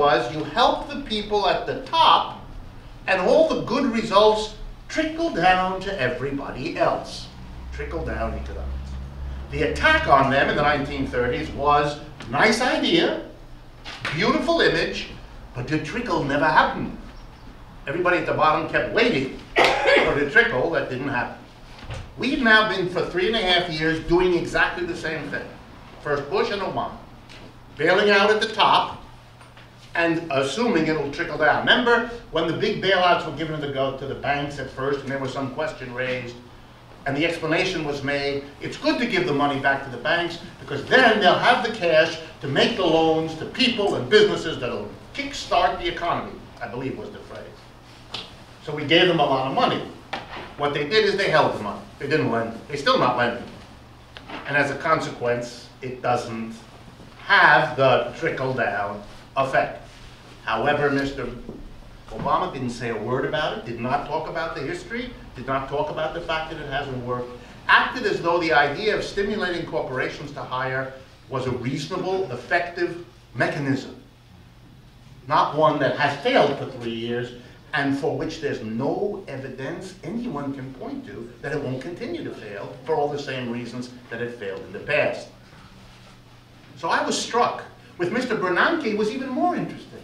was you help the people at the top, and all the good results trickle down to everybody else. Trickle down economics. The attack on them in the 1930s was, nice idea, beautiful image, but the trickle never happened. Everybody at the bottom kept waiting for the trickle that didn't happen. We've now been for 3.5 years doing exactly the same thing. First Bush and Obama. Bailing out at the top and assuming it'll trickle down. Remember when the big bailouts were given to the banks at first and there was some question raised and the explanation was made, it's good to give the money back to the banks because then they'll have the cash to make the loans to people and businesses that'll kickstart the economy, I believe was the phrase. So we gave them a lot of money. What they did is they held the money. They didn't lend. They're still not lending. And as a consequence, it doesn't have the trickle-down effect. However, Mr. Obama didn't say a word about it, did not talk about the history, did not talk about the fact that it hasn't worked, acted as though the idea of stimulating corporations to hire was a reasonable, effective mechanism. Not one that has failed for 3 years and for which there's no evidence anyone can point to that it won't continue to fail for all the same reasons that it failed in the past. So I was struck. With Mr. Bernanke, it was even more interesting.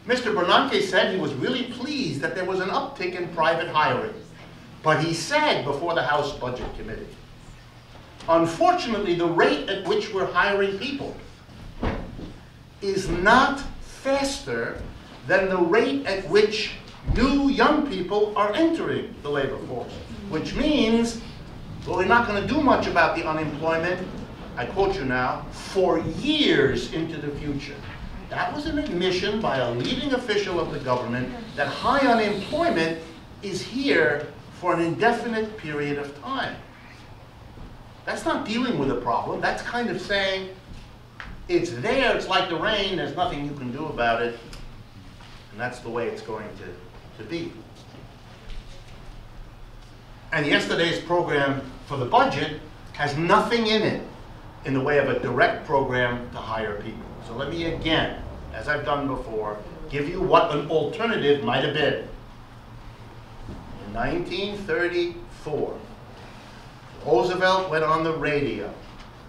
Mr. Bernanke said he was really pleased that there was an uptick in private hiring. But he said before the House Budget Committee, unfortunately, the rate at which we're hiring people is not faster than the rate at which new young people are entering the labor force. Which means, well, we're not going to do much about the unemployment, I quote you now, for years into the future. That was an admission by a leading official of the government that high unemployment is here for an indefinite period of time. That's not dealing with a problem. That's kind of saying, it's there, it's like the rain, there's nothing you can do about it, and that's the way it's going to be. And yesterday's program for the budget has nothing in it in the way of a direct program to hire people. So let me again, as I've done before, give you what an alternative might have been. In 1934, Roosevelt went on the radio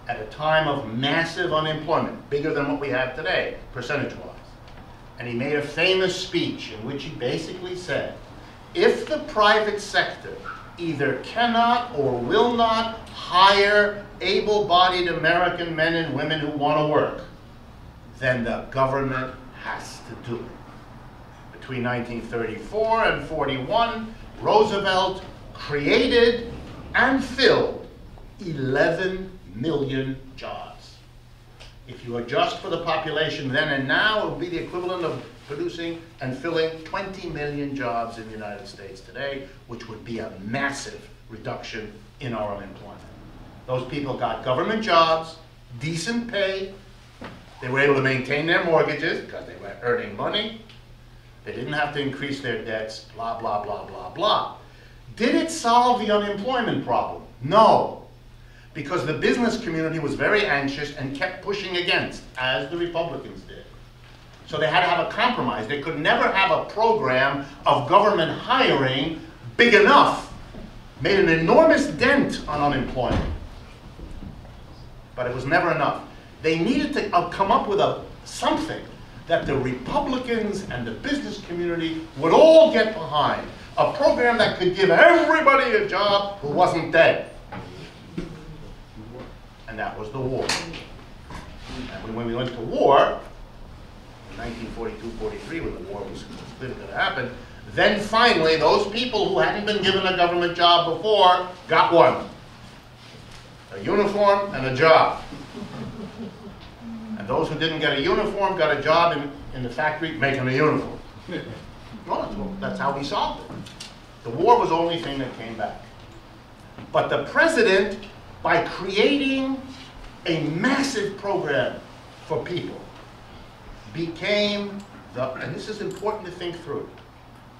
at a time of massive unemployment, bigger than what we have today, percentage-wise. And he made a famous speech in which he basically said, if the private sector either cannot or will not hire able-bodied American men and women who want to work, then the government has to do it. Between 1934 and 41, Roosevelt created and filled 11 million jobs. If you adjust for the population then and now, it would be the equivalent of producing and filling 20 million jobs in the United States today, which would be a massive reduction in our unemployment. Those people got government jobs, decent pay, they were able to maintain their mortgages because they were earning money, they didn't have to increase their debts, blah, blah, blah, blah, blah. Did it solve the unemployment problem? No, because the business community was very anxious and kept pushing against, as the Republicans did. So they had to have a compromise. They could never have a program of government hiring big enough, made an enormous dent on unemployment. But it was never enough. They needed to come up with something that the Republicans and the business community would all get behind. A program that could give everybody a job who wasn't dead. And that was the war. And when we went to war, in 1942-43, when the war was clearly going to happen, then finally those people who hadn't been given a government job before got one. A uniform and a job. And those who didn't get a uniform got a job in the factory making a uniform. Well, that's how we solved it. The war was the only thing that came back. But the president, by creating a massive program for people, became and this is important to think through,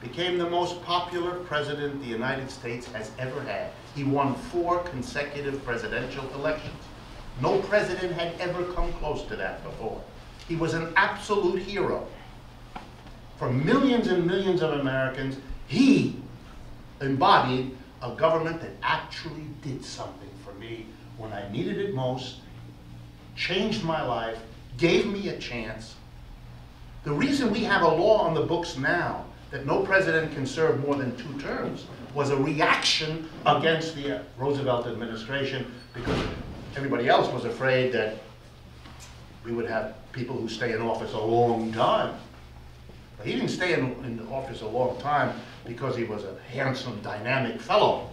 became the most popular president the United States has ever had. He won 4 consecutive presidential elections. No president had ever come close to that before. He was an absolute hero. for millions and millions of Americans, he embodied a government that actually did something for me when I needed it most, changed my life, gave me a chance. The reason we have a law on the books now that no president can serve more than 2 terms was a reaction against the Roosevelt administration, because everybody else was afraid that we would have people who stay in office a long time. But he didn't stay in office a long time because he was a handsome, dynamic fellow.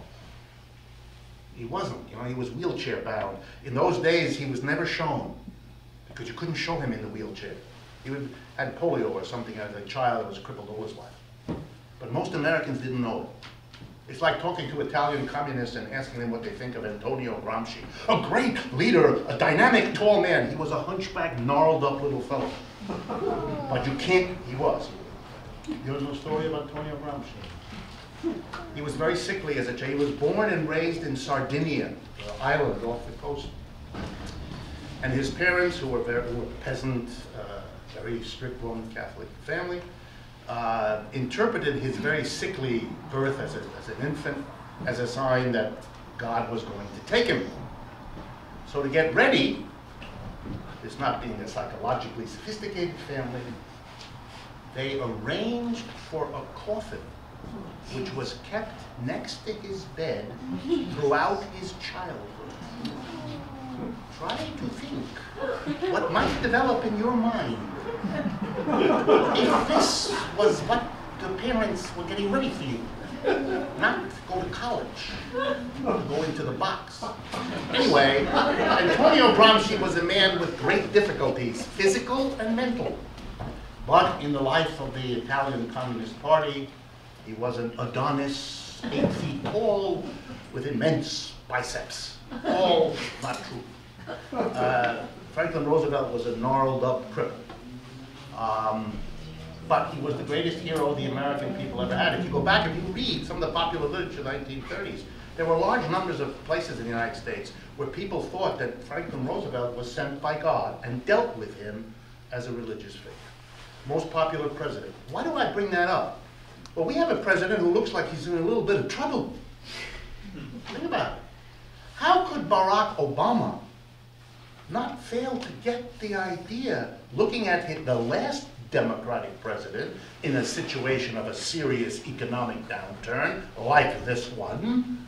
He wasn't, you know, he was wheelchair bound. In those days, he was never shown because you couldn't show him in the wheelchair. He had polio or something as a child that was crippled all his life. But most Americans didn't know it. It's like talking to Italian communists and asking them what they think of Antonio Gramsci. A great leader, a dynamic, tall man. He was a hunchback, gnarled up little fellow. But you can't, he was. You know the story about Antonio Gramsci? He was very sickly as a child. He was born and raised in Sardinia, an island off the coast. And his parents, who were peasant, very strict Roman Catholic family, interpreted his very sickly birth as an infant as a sign that God was going to take him. So to get ready, this not being a psychologically sophisticated family, they arranged for a coffin which was kept next to his bed throughout his childhood. Try to think what might develop in your mind if this was what the parents were getting ready for you. Not go to college, go into the box. Anyway, Antonio Gramsci was a man with great difficulties, physical and mental. But in the life of the Italian Communist Party, he was an Adonis, 8 feet tall, with immense biceps. All not true. Franklin Roosevelt was a gnarled up cripple. But he was the greatest hero the American people ever had. If you go back and you read some of the popular literature in the 1930s, there were large numbers of places in the United States where people thought that Franklin Roosevelt was sent by God and dealt with him as a religious figure. Most popular president. Why do I bring that up? Well, we have a president who looks like he's in a little bit of trouble. Think about it. How could Barack Obama not fail to get the idea, looking at the last Democratic president in a situation of a serious economic downturn, like this one,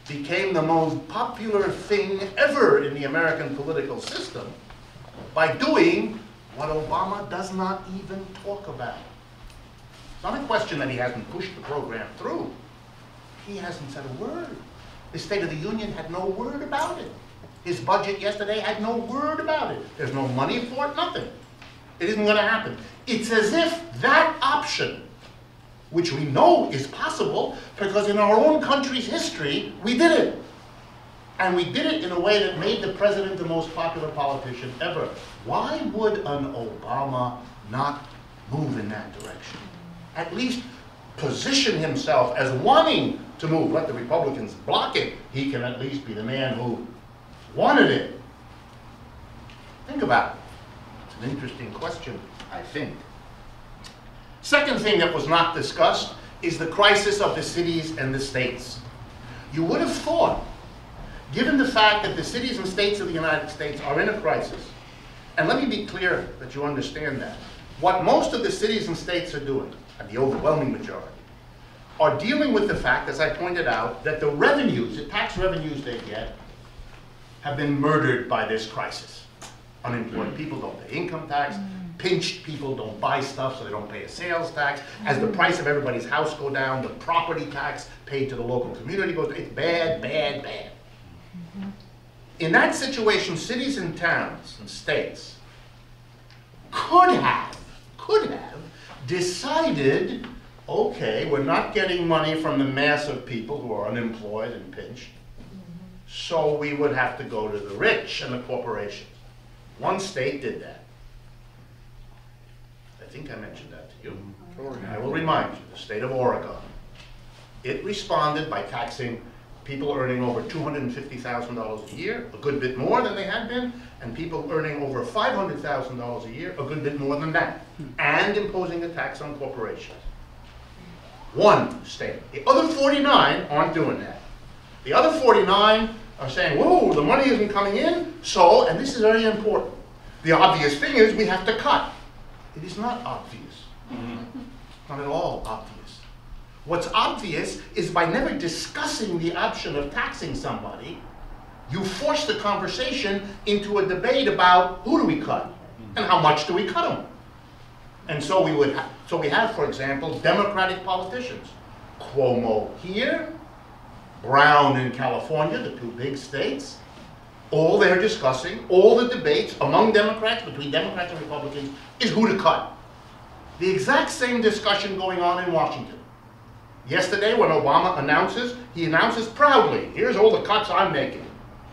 became the most popular thing ever in the American political system by doing what Obama does not even talk about. It's not a question that he hasn't pushed the program through. He hasn't said a word. The State of the Union had no word about it. His budget yesterday had no word about it. There's no money for it, nothing. It isn't going to happen. It's as if that option, which we know is possible, because in our own country's history, we did it. And we did it in a way that made the president the most popular politician ever. Why would an Obama not move in that direction? At least position himself as wanting to move. Let the Republicans block it. He can at least be the man who wanted it. Think about it. It's an interesting question, I think. Second thing that was not discussed is the crisis of the cities and the states. You would have thought, given the fact that the cities and states of the United States are in a crisis, and let me be clear that you understand that, what most of the cities and states are doing, and the overwhelming majority, are dealing with the fact, as I pointed out, that the revenues, the tax revenues they get, have been murdered by this crisis. Unemployed people don't pay income tax, pinched people don't buy stuff so they don't pay a sales tax. As the price of everybody's house go down, the property tax paid to the local community goes down. It's bad, bad, bad. In that situation, cities and towns and states could have decided, okay, we're not getting money from the mass of people who are unemployed and pinched, so we would have to go to the rich and the corporations. One state did that. I think I mentioned that to you. I will remind you, the state of Oregon. It responded by taxing people earning over $250,000 a year, a good bit more than they had been, and people earning over $500,000 a year, a good bit more than that, and imposing a tax on corporations. One state. The other 49 aren't doing that. The other 49 are saying, whoa, the money isn't coming in, so, and this is very important, the obvious thing is we have to cut. It is not obvious. Not at all obvious. What's obvious is by never discussing the option of taxing somebody, you force the conversation into a debate about who do we cut and how much do we cut them. And so we have, for example, Democratic politicians. Cuomo here, Brown in California, the two big states. All they're discussing, all the debates among Democrats, between Democrats and Republicans, is who to cut. The exact same discussion going on in Washington. Yesterday, when Obama announces, he announces proudly, here's all the cuts I'm making.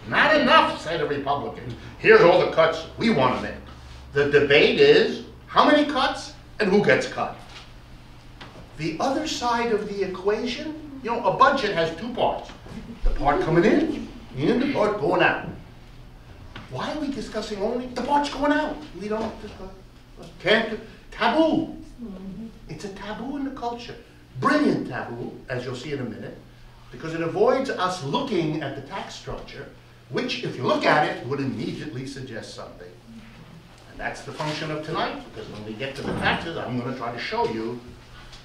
Not enough, say the Republicans. Here's all the cuts we want to make. The debate is, how many cuts and who gets cut? The other side of the equation, you know, a budget has two parts. The part coming in and the part going out. Why are we discussing only the parts going out? We don't discuss. Can't, taboo. It's a taboo in the culture. Brilliant taboo, as you'll see in a minute, because it avoids us looking at the tax structure, which, if you look at it, would immediately suggest something. And that's the function of tonight, because when we get to the taxes, I'm going to try to show you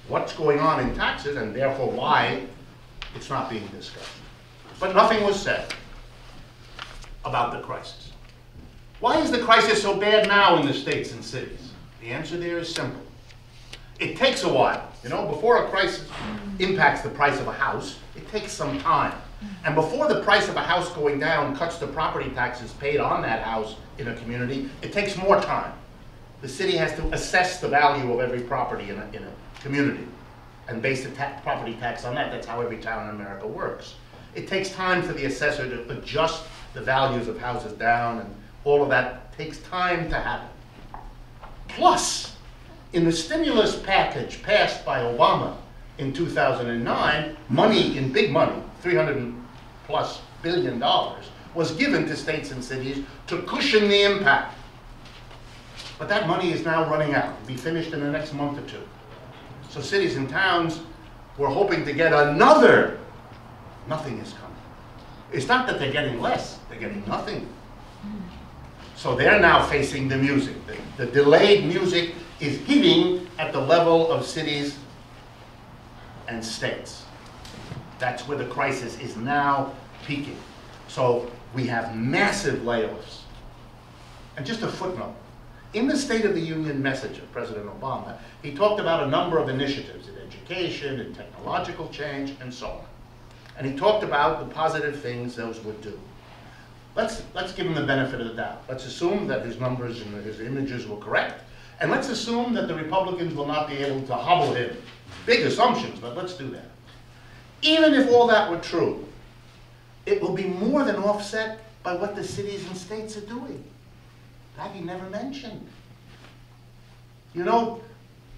what's going on in taxes, and therefore why it's not being discussed. But nothing was said about the crisis. Why is the crisis so bad now in the states and cities? The answer there is simple. It takes a while. You know, before a crisis impacts the price of a house, it takes some time. And before the price of a house going down cuts the property taxes paid on that house in a community, it takes more time. The city has to assess the value of every property in a community and base the property tax on that. That's how every town in America works. It takes time for the assessor to adjust the values of houses down, and all of that takes time to happen. Plus, in the stimulus package passed by Obama in 2009, money, in big money, $300+ billion, was given to states and cities to cushion the impact. But that money is now running out. It'll be finished in the next month or two. So cities and towns were hoping to get another. Nothing is coming. It's not that they're getting less, they're getting nothing. So they're now facing the music. The delayed music is hitting at the level of cities and states. That's where the crisis is now peaking. So we have massive layoffs. And just a footnote. In the State of the Union message of President Obama, he talked about a number of initiatives in education, in technological change, and so on. And he talked about the positive things those would do. Let's give him the benefit of the doubt. Let's assume that his numbers and his images were correct. And let's assume that the Republicans will not be able to hobble him. Big assumptions, but let's do that. Even if all that were true, it will be more than offset by what the cities and states are doing. That he never mentioned. You know,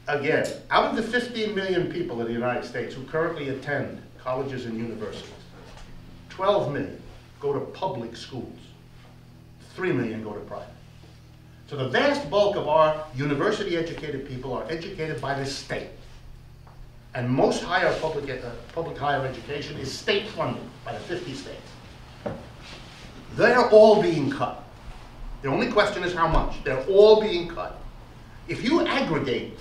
again, out of the 15 million people in the United States who currently attend colleges and universities, 12 million go to public schools. 3 million go to private. So the vast bulk of our university-educated people are educated by the state. And most public higher education is state-funded by the 50 states. They're all being cut. The only question is how much. They're all being cut. If you aggregate